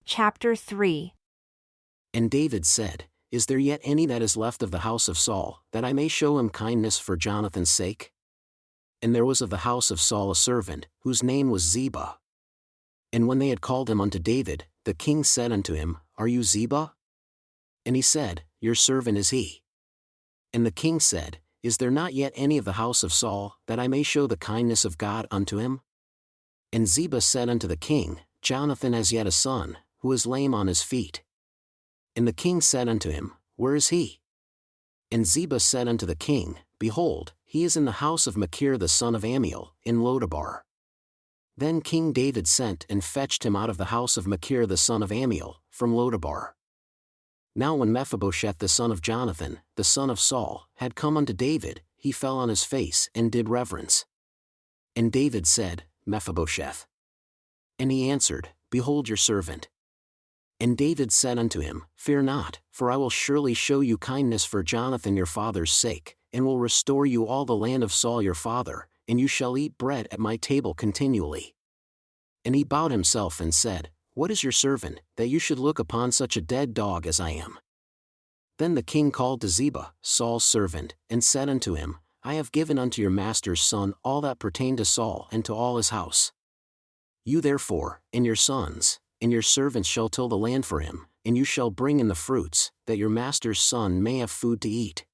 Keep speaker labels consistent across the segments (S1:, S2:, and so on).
S1: Chapter 3.
S2: And David said, Is there yet any that is left of the house of Saul, that I may show him kindness for Jonathan's sake? And there was of the house of Saul a servant, whose name was Ziba. And when they had called him unto David, the king said unto him, Are you Ziba? And he said, Your servant is he. And the king said, Is there not yet any of the house of Saul, that I may show the kindness of God unto him? And Ziba said unto the king, Jonathan has yet a son, who is lame on his feet. And the king said unto him, Where is he? And Ziba said unto the king, Behold, he is in the house of Machir the son of Ammiel, in Lodabar. Then King David sent and fetched him out of the house of Machir the son of Ammiel, from Lodabar. Now when Mephibosheth the son of Jonathan, the son of Saul, had come unto David, he fell on his face and did reverence. And David said, Mephibosheth. And he answered, Behold your servant. And David said unto him, Fear not, for I will surely show you kindness for Jonathan your father's sake, and will restore you all the land of Saul your father, and you shall eat bread at my table continually. And he bowed himself and said, What is your servant, that you should look upon such a dead dog as I am? Then the king called to Ziba, Saul's servant, and said unto him, I have given unto your master's son all that pertained to Saul and to all his house. You therefore, and your sons, and your servants shall till the land for him, and you shall bring in the fruits, that your master's son may have food to eat.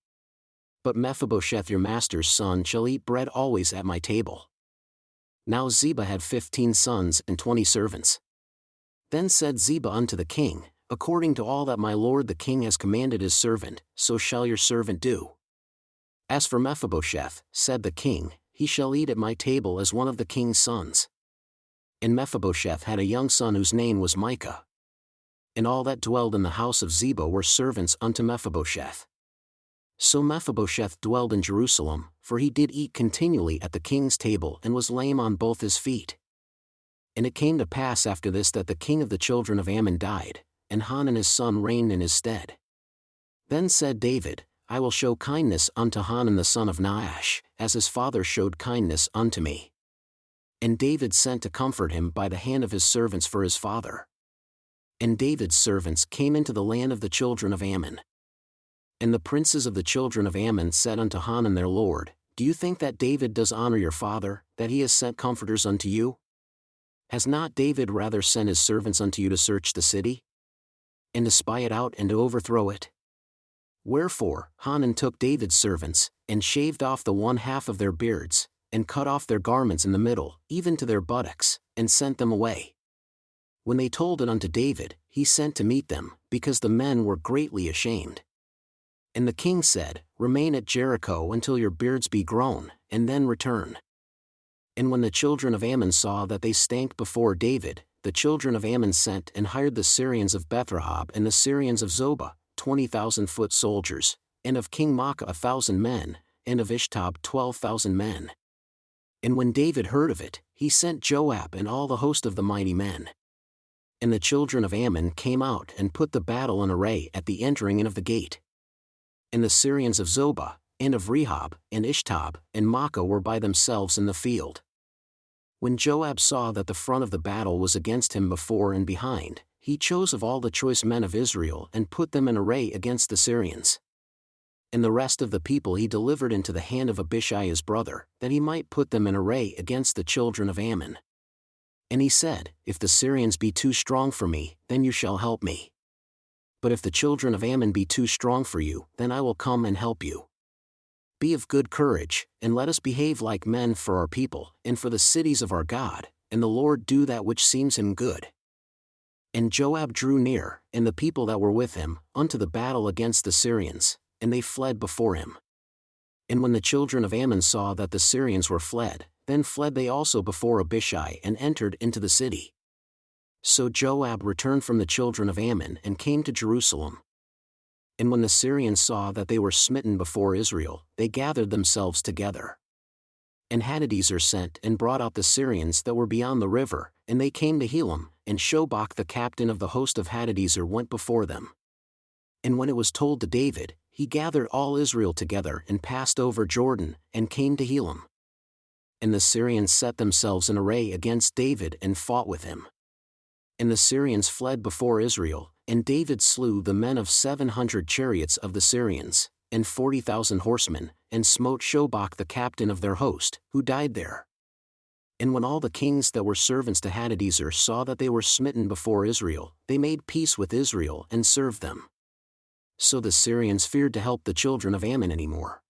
S2: But Mephibosheth your master's son shall eat bread always at my table. Now Ziba had 15 sons and 20 servants. Then said Ziba unto the king, According to all that my lord the king has commanded his servant, so shall your servant do. As for Mephibosheth, said the king, he shall eat at my table as one of the king's sons. And Mephibosheth had a young son whose name was Micah. And all that dwelled in the house of Ziba were servants unto Mephibosheth. So Mephibosheth dwelled in Jerusalem, for he did eat continually at the king's table and was lame on both his feet. And it came to pass after this that the king of the children of Ammon died, and Hanan his son reigned in his stead. Then said David, I will show kindness unto Hanan the son of Nahash, as his father showed kindness unto me. And David sent to comfort him by the hand of his servants for his father. And David's servants came into the land of the children of Ammon. And the princes of the children of Ammon said unto Hanan their lord, Do you think that David does honor your father, that he has sent comforters unto you? Has not David rather sent his servants unto you to search the city? And to spy it out and to overthrow it? Wherefore Hanan took David's servants, and shaved off the one half of their beards, and cut off their garments in the middle, even to their buttocks, and sent them away. When they told it unto David, he sent to meet them, because the men were greatly ashamed. And the king said, Remain at Jericho until your beards be grown, and then return. And when the children of Ammon saw that they stank before David, the children of Ammon sent and hired the Syrians of Bethrehob and the Syrians of Zobah, 20,000 foot soldiers, and of King Maacah 1,000 men, and of Ishtob 12,000 men. And when David heard of it, he sent Joab and all the host of the mighty men. And the children of Ammon came out and put the battle in array at the entering in of the gate. And the Syrians of Zobah, and of Rehob, and Ishtob, and Maacah were by themselves in the field. When Joab saw that the front of the battle was against him before and behind, he chose of all the choice men of Israel and put them in array against the Syrians. And the rest of the people he delivered into the hand of Abishai his brother, that he might put them in array against the children of Ammon. And he said, If the Syrians be too strong for me, then you shall help me. But if the children of Ammon be too strong for you, then I will come and help you. Be of good courage, and let us behave like men for our people, and for the cities of our God, and the Lord do that which seems him good. And Joab drew near, and the people that were with him, unto the battle against the Syrians, and they fled before him. And when the children of Ammon saw that the Syrians were fled, then fled they also before Abishai and entered into the city. So Joab returned from the children of Ammon and came to Jerusalem. And when the Syrians saw that they were smitten before Israel, they gathered themselves together. And Hadadezer sent and brought out the Syrians that were beyond the river, and they came to Helam, and Shobach the captain of the host of Hadadezer went before them. And when it was told to David, he gathered all Israel together and passed over Jordan, and came to Helam. And the Syrians set themselves in array against David and fought with him. And the Syrians fled before Israel, and David slew the men of 700 chariots of the Syrians, and 40,000 horsemen, and smote Shobach the captain of their host, who died there. And when all the kings that were servants to Hadadezer saw that they were smitten before Israel, they made peace with Israel and served them. So the Syrians feared to help the children of Ammon anymore.